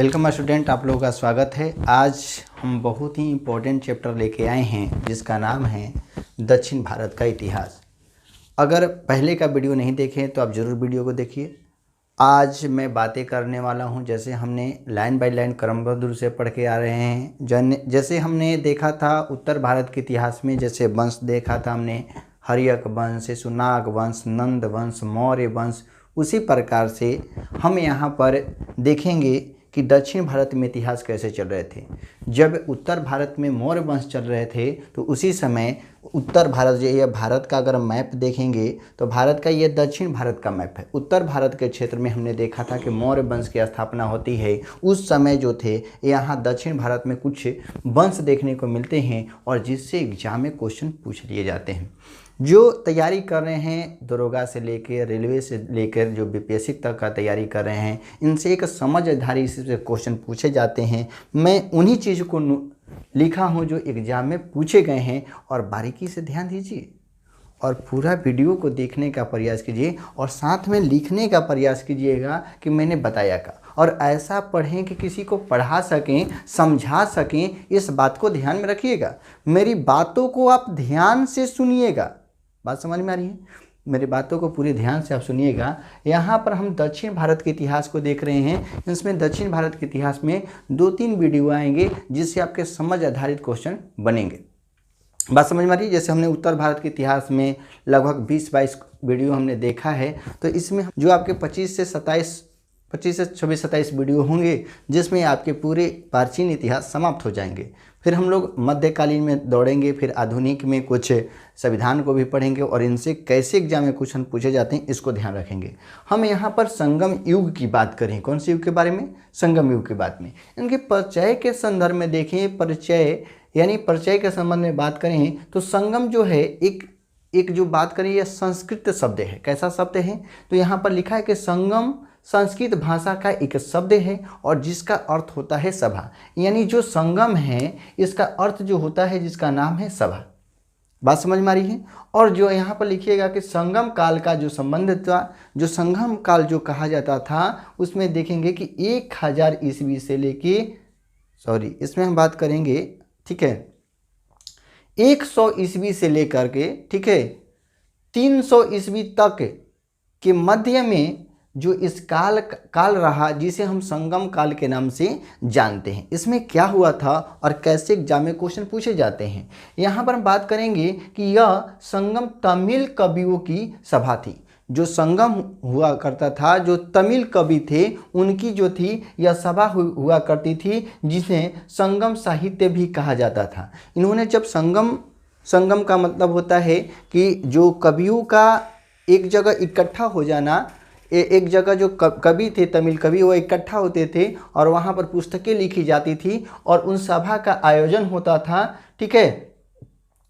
Welcome student, आप लोगों का स्वागत है। आज हम बहुत ही इम्पोर्टेंट चैप्टर लेके आए हैं जिसका नाम है दक्षिण भारत का इतिहास। अगर पहले का वीडियो नहीं देखे तो आप ज़रूर वीडियो को देखिए। आज मैं बातें करने वाला हूं जैसे हमने लाइन बाय लाइन क्रमबद्ध से पढ़ के आ रहे हैं। जैसे हमने देखा था उत्तर भारत के इतिहास में, जैसे वंश देखा था हमने, हर्यक वंश, शिशुनाग वंश, नंद वंश, मौर्य वंश, उसी प्रकार से हम यहाँ पर देखेंगे कि दक्षिण भारत में इतिहास कैसे चल रहे थे। जब उत्तर भारत में मौर्य वंश चल रहे थे तो उसी समय उत्तर भारत, जो ये भारत का अगर मैप देखेंगे तो भारत का ये दक्षिण भारत का मैप है। उत्तर भारत के क्षेत्र में हमने देखा था कि मौर्य वंश की स्थापना होती है। उस समय जो थे यहाँ दक्षिण भारत में कुछ वंश देखने को मिलते हैं और जिससे एग्जाम में क्वेश्चन पूछ लिए जाते हैं। जो तैयारी कर रहे हैं दरोगा से लेकर रेलवे से लेकर जो बीपीएससी तक का तैयारी कर रहे हैं, इनसे एक समझ आधारित से क्वेश्चन पूछे जाते हैं। मैं उन्हीं चीज़ को लिखा हूं जो एग्जाम में पूछे गए हैं और बारीकी से ध्यान दीजिए और पूरा वीडियो को देखने का प्रयास कीजिए और साथ में लिखने का प्रयास कीजिएगा कि मैंने बताया का, और ऐसा पढ़ें कि किसी को पढ़ा सकें, समझा सकें। इस बात को ध्यान में रखिएगा। मेरी बातों को आप ध्यान से सुनिएगा। बात समझ में आ रही है? मेरी बातों को पूरे ध्यान से आप सुनिएगा। यहाँ पर हम दक्षिण भारत के इतिहास को देख रहे हैं। इसमें दक्षिण भारत के इतिहास में 2-3 वीडियो आएंगे जिससे आपके समझ आधारित क्वेश्चन बनेंगे। बात समझ में आ रही है? जैसे हमने उत्तर भारत के इतिहास में लगभग 20-22 वीडियो हमने देखा है, तो इसमें जो आपके 25 से 26-27 वीडियो होंगे जिसमें आपके पूरे प्राचीन इतिहास समाप्त हो जाएंगे। फिर हम लोग मध्यकालीन में दौड़ेंगे, फिर आधुनिक में कुछ संविधान को भी पढ़ेंगे और इनसे कैसे एग्जाम में क्वेश्चन पूछे जाते हैं इसको ध्यान रखेंगे। हम यहाँ पर संगम युग की बात करें। कौन से युग के बारे में? संगम युग के बात में। इनके परिचय के संदर्भ में देखें, परिचय यानी परिचय के संबंध में बात करें तो संगम जो है एक जो बात करें यह संस्कृत शब्द है। कैसा शब्द है? तो यहाँ पर लिखा है कि संगम संस्कृत भाषा का एक शब्द है और जिसका अर्थ होता है सभा। यानी जो संगम है इसका अर्थ जो होता है जिसका नाम है सभा। बात समझ में आ रही है? और जो यहाँ पर लिखिएगा कि संगम काल का जो संबंध था, जो संगम काल जो कहा जाता था, उसमें देखेंगे कि 1000 ईस्वी से लेके इसमें हम बात करेंगे, ठीक है, 100 ईस्वी से लेकर के, ठीक है, 300 ईस्वी तक के मध्य में जो इस काल रहा जिसे हम संगम काल के नाम से जानते हैं। इसमें क्या हुआ था और कैसे एग्जाम में क्वेश्चन पूछे जाते हैं, यहाँ पर हम बात करेंगे कि यह संगम तमिल कवियों की सभा थी। जो संगम हुआ करता था, जो तमिल कवि थे उनकी जो थी यह सभा हुआ करती थी जिसे संगम साहित्य भी कहा जाता था। इन्होंने जब संगम का मतलब होता है कि जो कवियों का एक जगह इकट्ठा हो जाना, एक जगह जो कवि थे, तमिल कवि, वो इकट्ठा होते थे और वहाँ पर पुस्तकें लिखी जाती थी और उन सभा का आयोजन होता था, ठीक है,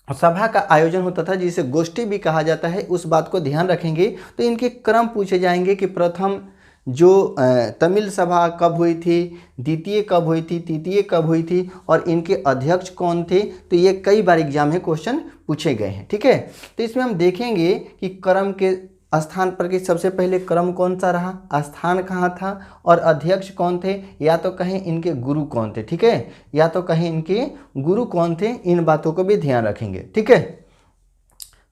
सभा का आयोजन होता था जिसे गोष्ठी भी कहा जाता है। उस बात को ध्यान रखेंगे। तो इनके क्रम पूछे जाएंगे कि प्रथम जो तमिल सभा कब हुई थी, द्वितीय कब हुई थी, तृतीय कब हुई थी और इनके अध्यक्ष कौन थे। तो ये कई बार एग्जाम में क्वेश्चन पूछे गए हैं, ठीक है। तो इसमें हम देखेंगे कि क्रम के स्थान पर कि सबसे पहले क्रम कौन सा रहा, स्थान कहाँ था और अध्यक्ष कौन थे, या तो कहें इनके गुरु कौन थे, ठीक है, या तो कहें इनके गुरु कौन थे। इन बातों को भी ध्यान रखेंगे, ठीक है।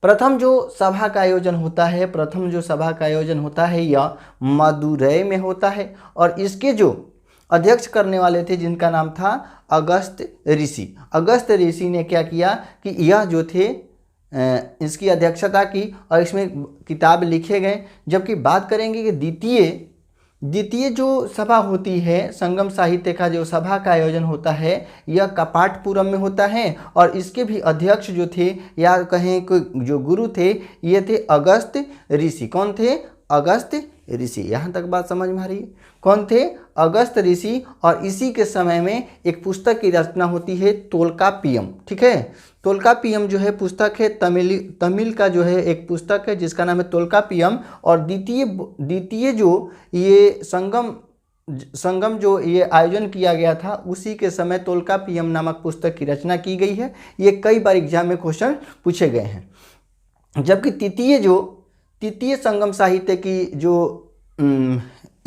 प्रथम जो सभा का आयोजन होता है यह मदुरै में होता है और इसके जो अध्यक्ष करने वाले थे जिनका नाम था अगस्त ऋषि। अगस्त ऋषि ने क्या किया कि यह जो थे इसकी अध्यक्षता की और इसमें किताब लिखे गए। जबकि बात करेंगे कि द्वितीय जो सभा होती है, संगम साहित्य का जो सभा का आयोजन होता है यह कपाटपुरम में होता है और इसके भी अध्यक्ष जो थे या कहें कोई जो गुरु थे ये थे अगस्त ऋषि। कौन थे? अगस्त ऋषि। यहाँ तक बात समझ में आ रही है? कौन थे? अगस्त ऋषि। और इसी के समय में एक पुस्तक की रचना होती है तोल्कापियम, ठीक है। तोल्कापियम जो है पुस्तक है, तमिल का जो है एक पुस्तक है जिसका नाम है तोल्कापियम। और द्वितीय जो ये संगम जो ये आयोजन किया गया था उसी के समय तोल्कापियम नामक पुस्तक की रचना की गई है। ये कई बार एग्जाम में क्वेश्चन पूछे गए हैं। जबकि तृतीय संगम साहित्य की जो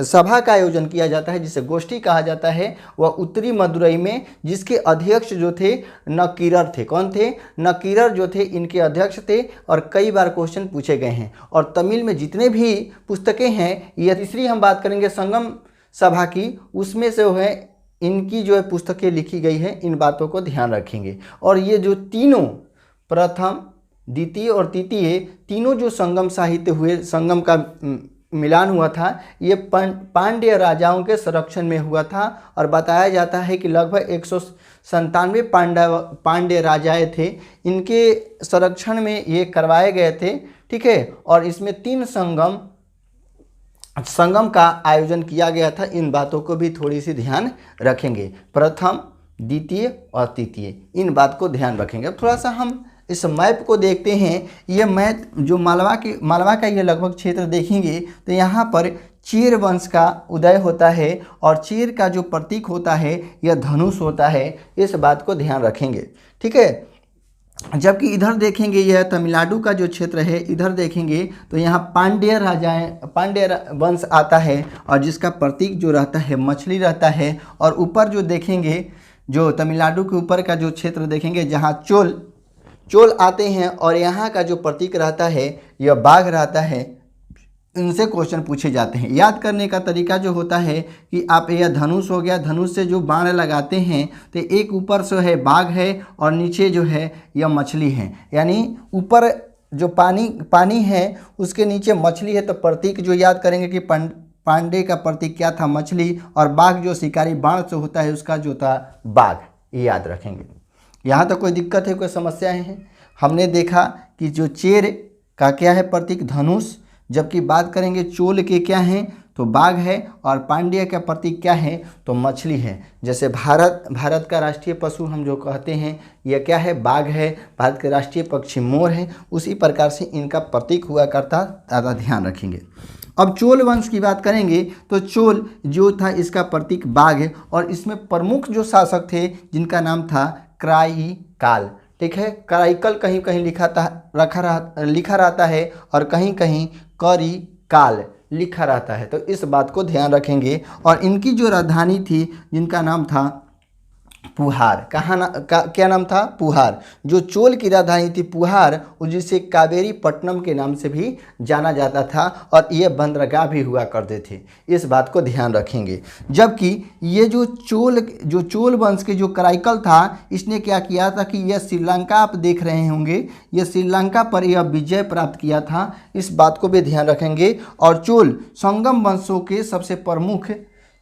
सभा का आयोजन किया जाता है जिसे गोष्ठी कहा जाता है, वह उत्तरी मदुरई में, जिसके अध्यक्ष जो थे नकीरर थे। कौन थे? नकीरर जो थे इनके अध्यक्ष थे और कई बार क्वेश्चन पूछे गए हैं। और तमिल में जितने भी पुस्तकें हैं, यह तीसरी हम बात करेंगे संगम सभा की, उसमें से जो है इनकी जो है पुस्तकें लिखी गई है, इन बातों को ध्यान रखेंगे। और ये जो तीनों प्रथम, द्वितीय और तृतीय तीनों जो संगम साहित्य हुए, संगम का मिलान हुआ था, ये पांड्य राजाओं के संरक्षण में हुआ था। और बताया जाता है कि लगभग 197 पांड्य राजाएं थे, इनके संरक्षण में ये करवाए गए थे। ठीक है, और इसमें 3 संगम का आयोजन किया गया था। इन बातों को भी थोड़ी सी ध्यान रखेंगे, प्रथम, द्वितीय और तृतीय, इन बात को ध्यान रखेंगे। अब थोड़ा सा हम इस मैप को देखते हैं। ये मैप जो मालवा का ये लगभग क्षेत्र देखेंगे तो यहाँ पर चेर वंश का उदय होता है और चेर का जो प्रतीक होता है यह धनुष होता है। इस बात को ध्यान रखेंगे। ठीक है, जबकि इधर देखेंगे यह तमिलनाडु का जो क्षेत्र है, इधर देखेंगे तो यहाँ पांड्य वंश आता है और जिसका प्रतीक जो रहता है मछली रहता है। और ऊपर जो देखेंगे, जो तमिलनाडु के ऊपर का जो क्षेत्र देखेंगे जहाँ चोल आते हैं और यहाँ का जो प्रतीक रहता है यह बाघ रहता है। इनसे क्वेश्चन पूछे जाते हैं। याद करने का तरीका जो होता है कि आप, यह धनुष हो गया, धनुष से जो बाण लगाते हैं तो एक ऊपर से है बाघ है और नीचे जो है यह मछली है, यानी ऊपर जो पानी है उसके नीचे मछली है। तो प्रतीक जो याद करेंगे कि पांडे का प्रतीक क्या था? मछली। और बाघ जो शिकारी बाण से होता है उसका जो था बाघ, ये याद रखेंगे। यहाँ तक कोई दिक्कत है, कोई समस्याएं हैं? हमने देखा कि जो चेर का क्या है प्रतीक? धनुष। जबकि बात करेंगे चोल के क्या हैं तो बाघ है, और पांड्य का प्रतीक क्या है तो मछली है। जैसे भारत का राष्ट्रीय पशु हम जो कहते हैं यह क्या है? बाघ है। भारत के राष्ट्रीय पक्षी मोर है। उसी प्रकार से इनका प्रतीक हुआ करता, ज़्यादा ध्यान रखेंगे। अब चोल वंश की बात करेंगे तो चोल जो था इसका प्रतीक बाघ है और इसमें प्रमुख जो शासक थे जिनका नाम था कराईकाल। ठीक है, कराईकल कहीं कहीं लिखा रहता है और कहीं कहीं करिकाल लिखा रहता है। तो इस बात को ध्यान रखेंगे। और इनकी जो राजधानी थी जिनका नाम था पुहार। क्या नाम था? पुहार। जो चोल की राजधानी थी पुहार, जिसे कावेरी पट्टनम के नाम से भी जाना जाता था और ये बंदरगाह भी हुआ करते थे। इस बात को ध्यान रखेंगे। जबकि ये जो चोल वंश के जो कराईकल था, इसने क्या किया था कि यह श्रीलंका, आप देख रहे होंगे, यह श्रीलंका पर यह विजय प्राप्त किया था। इस बात को भी ध्यान रखेंगे। और चोल संगम वंशों के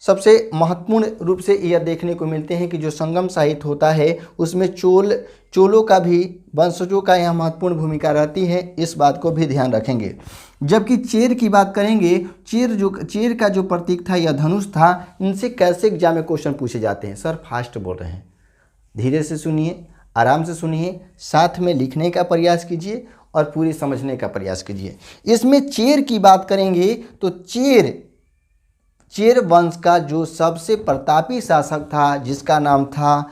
सबसे महत्वपूर्ण रूप से यह देखने को मिलते हैं कि जो संगम साहित्य होता है उसमें चोलों का भी, वंशजों का यहाँ महत्वपूर्ण भूमिका रहती है। इस बात को भी ध्यान रखेंगे। जबकि चेर की बात करेंगे, चेर का जो प्रतीक था यह धनुष था। इनसे कैसे एग्जाम में क्वेश्चन पूछे जाते हैं? सर फास्ट बोल रहे हैं, धीरे से सुनिए, आराम से सुनिए, साथ में लिखने का प्रयास कीजिए और पूरी समझने का प्रयास कीजिए। इसमें चेर की बात करेंगे तो चेर वंश का जो सबसे प्रतापी शासक था जिसका नाम था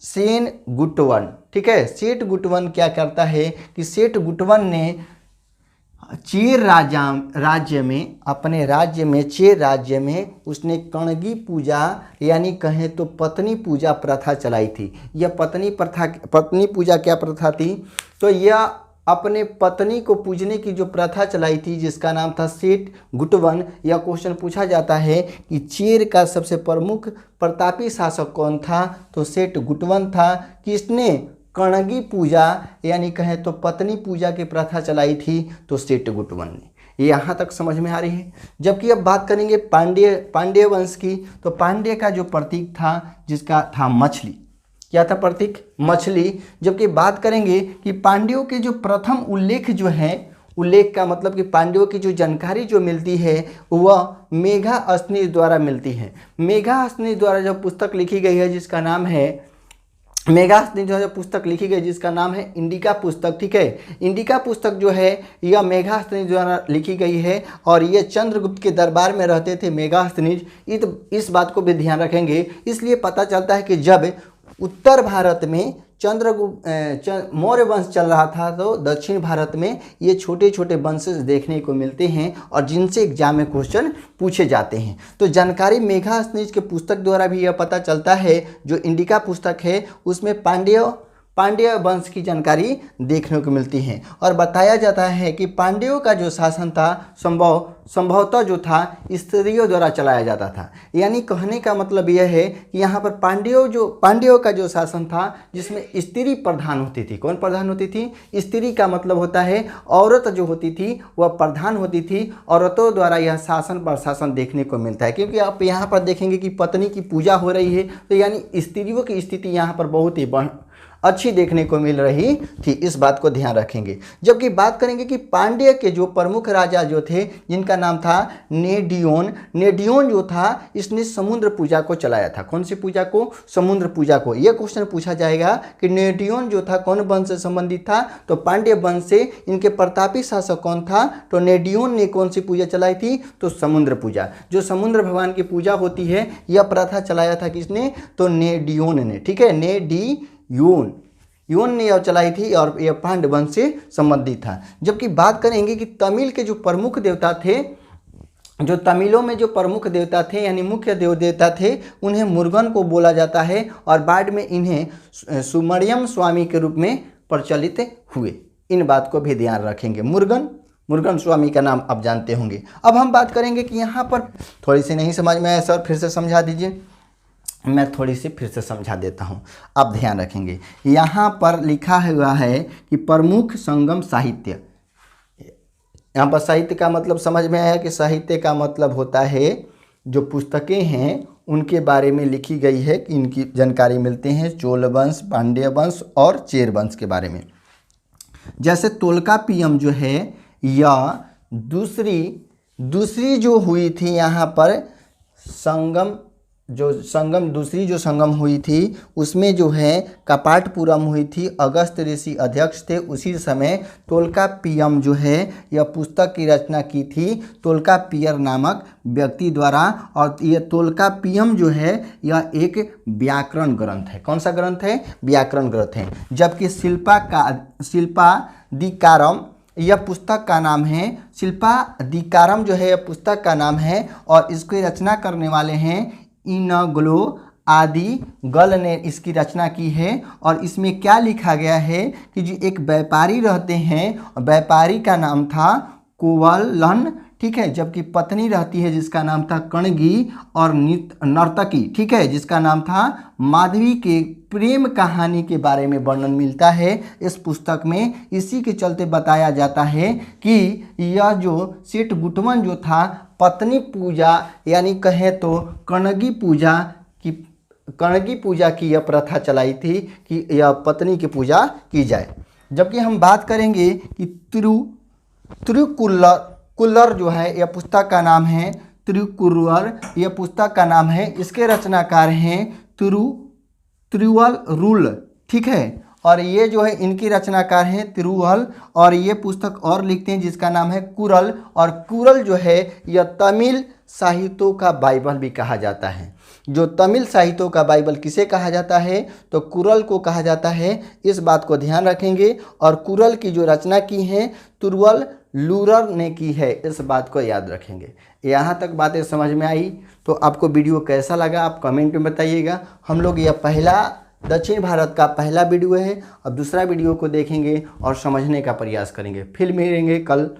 सेनगुट्टवन। ठीक है, सेठगुट्टवन क्या करता है कि सेठगुट्टवन ने चेर राज्य में, अपने राज्य में, चेर राज्य में उसने कणगी पूजा यानी कहें तो पत्नी पूजा प्रथा चलाई थी। यह पत्नी पूजा क्या प्रथा थी? तो यह अपने पत्नी को पूजने की जो प्रथा चलाई थी जिसका नाम था सेठगुट्टवन। यह क्वेश्चन पूछा जाता है कि चेर का सबसे प्रमुख प्रतापी शासक कौन था? तो सेठगुट्टवन था। किसने कणगी पूजा यानी कहें तो पत्नी पूजा की प्रथा चलाई थी? तो सेठगुट्टवन ने। यहाँ तक समझ में आ रही है। जबकि अब बात करेंगे पांड्य वंश की, तो पांड्य का जो प्रतीक था जिसका था मछली। क्या था प्रतीक? मछली। जबकि बात करेंगे कि पांड्यों के जो प्रथम उल्लेख का मतलब कि पांड्यों की जो जानकारी जो मिलती है वह मेघास्थनीज द्वारा मिलती है। मेघास्थनीज द्वारा जो पुस्तक लिखी गई है जिसका नाम है जिसका नाम है इंडिका पुस्तक। ठीक है, इंडिका पुस्तक जो है यह मेघास्थनीज द्वारा लिखी गई है और ये चंद्रगुप्त के दरबार में रहते थे मेघास्थनीज। इस बात को भी ध्यान रखेंगे। इसलिए पता चलता है कि जब उत्तर भारत में मौर्य वंश चल रहा था, तो दक्षिण भारत में ये छोटे छोटे वंशज देखने को मिलते हैं और जिनसे एग्जाम में क्वेश्चन पूछे जाते हैं। तो जानकारी मेघास्नीज के पुस्तक द्वारा भी यह पता चलता है, जो इंडिका पुस्तक है उसमें पांड्य वंश की जानकारी देखने को मिलती है और बताया जाता है कि पांड्यों का जो शासन था संभवतः जो था स्त्रियों द्वारा चलाया जाता था। यानी कहने का मतलब यह है कि यहाँ पर पांड्यों का जो शासन था जिसमें स्त्री प्रधान होती थी। कौन प्रधान होती थी? स्त्री का मतलब होता है औरत जो होती थी वह प्रधान होती थी। औरतों द्वारा यह शासन प्रशासन देखने को मिलता है, क्योंकि आप यहाँ पर देखेंगे कि पत्नी की पूजा हो रही है, तो यानी स्त्रियों की स्थिति यहाँ पर बहुत ही अच्छी देखने को मिल रही थी। इस बात को ध्यान रखेंगे। जबकि बात करेंगे कि पांड्य के जो प्रमुख राजा जो थे जिनका नाम था नेडियोन जो था, इसने समुद्र पूजा को चलाया था। कौन सी पूजा को? समुद्र पूजा को। यह क्वेश्चन पूछा जाएगा कि नेडियोन जो था कौन वंश से संबंधित था? तो पांड्य वंश से। इनके प्रतापी शासक कौन था? तो नेडियोन ने कौन सी पूजा चलाई थी? तो समुद्र पूजा। जो समुद्र भगवान की पूजा होती है, यह प्रथा चलाया था किसने? तो नेडियोन ने। ठीक है, नेडियोन ने यह चलाई थी और यह पांड्य वंश से संबंधित था। जबकि बात करेंगे कि तमिल के जो प्रमुख देवता थे, जो तमिलों में जो प्रमुख देवता थे यानी मुख्य देवता थे, उन्हें मुरुगन को बोला जाता है और बाद में इन्हें सुमरियम स्वामी के रूप में प्रचलित हुए। इन बात को भी ध्यान रखेंगे। मुरुगन स्वामी का नाम आप जानते होंगे। अब हम बात करेंगे कि यहाँ पर थोड़ी सी नहीं समझ में आया सर, फिर से समझा दीजिए। मैं थोड़ी सी फिर से समझा देता हूँ, आप ध्यान रखेंगे। यहाँ पर लिखा हुआ है कि प्रमुख संगम साहित्य। यहाँ पर साहित्य का मतलब समझ में आया कि साहित्य का मतलब होता है जो पुस्तकें हैं उनके बारे में लिखी गई है, कि इनकी जानकारी मिलते हैं चोल वंश, पांड्य वंश और चेर वंश के बारे में। जैसे तोल्कापियम जो है या दूसरी जो हुई थी यहाँ पर दूसरी जो संगम हुई थी उसमें जो है कपाटपुरम हुई थी। अगस्त ऋषि अध्यक्ष थे उसी समय। तोल्कापियम जो है यह पुस्तक की रचना की थी तोल्कापियर नामक व्यक्ति द्वारा, और यह तोल्कापियम जो है यह एक व्याकरण ग्रंथ है। कौन सा ग्रंथ है? व्याकरण ग्रंथ है। जबकि शिल्पादिकारम यह पुस्तक का नाम है। शिल्पादिकारम जो है यह पुस्तक का नाम है और इसकी रचना करने वाले हैं इनग्लो आदि गल ने इसकी रचना की है। और इसमें क्या लिखा गया है कि जो एक व्यापारी रहते हैं, व्यापारी का नाम था कुवलन, ठीक है, जबकि पत्नी रहती है जिसका नाम था कणगी, और नर्तकी, ठीक है, जिसका नाम था माधवी, के प्रेम कहानी के बारे में वर्णन मिलता है इस पुस्तक में। इसी के चलते बताया जाता है कि यह जो सेठ गुटवन जो था पत्नी पूजा यानी कहें तो कणगी पूजा की यह प्रथा चलाई थी कि यह पत्नी की पूजा की जाए। जबकि हम बात करेंगे कि तिरुकुल्लर जो है यह पुस्तक का नाम है। तिरुकुल्लर यह पुस्तक का नाम है। इसके रचनाकार हैं तिरुवल्लुवर, ठीक है, और ये जो है इनकी रचनाकार हैं तिरुवल, और ये पुस्तक और लिखते हैं जिसका नाम है कुरल। और कुरल जो है यह तमिल साहित्यों का बाइबल भी कहा जाता है। जो तमिल साहित्यों का बाइबल किसे कहा जाता है? तो कुरल को कहा जाता है। इस बात को ध्यान रखेंगे। और कुरल की जो रचना की है तिरुवल्लुवर ने की है, इस बात को याद रखेंगे। यहाँ तक बातें समझ में आई तो आपको वीडियो कैसा लगा आप कमेंट में बताइएगा। हम लोग यह दक्षिण भारत का पहला वीडियो है। अब दूसरा वीडियो को देखेंगे और समझने का प्रयास करेंगे। फिर मिलेंगे कल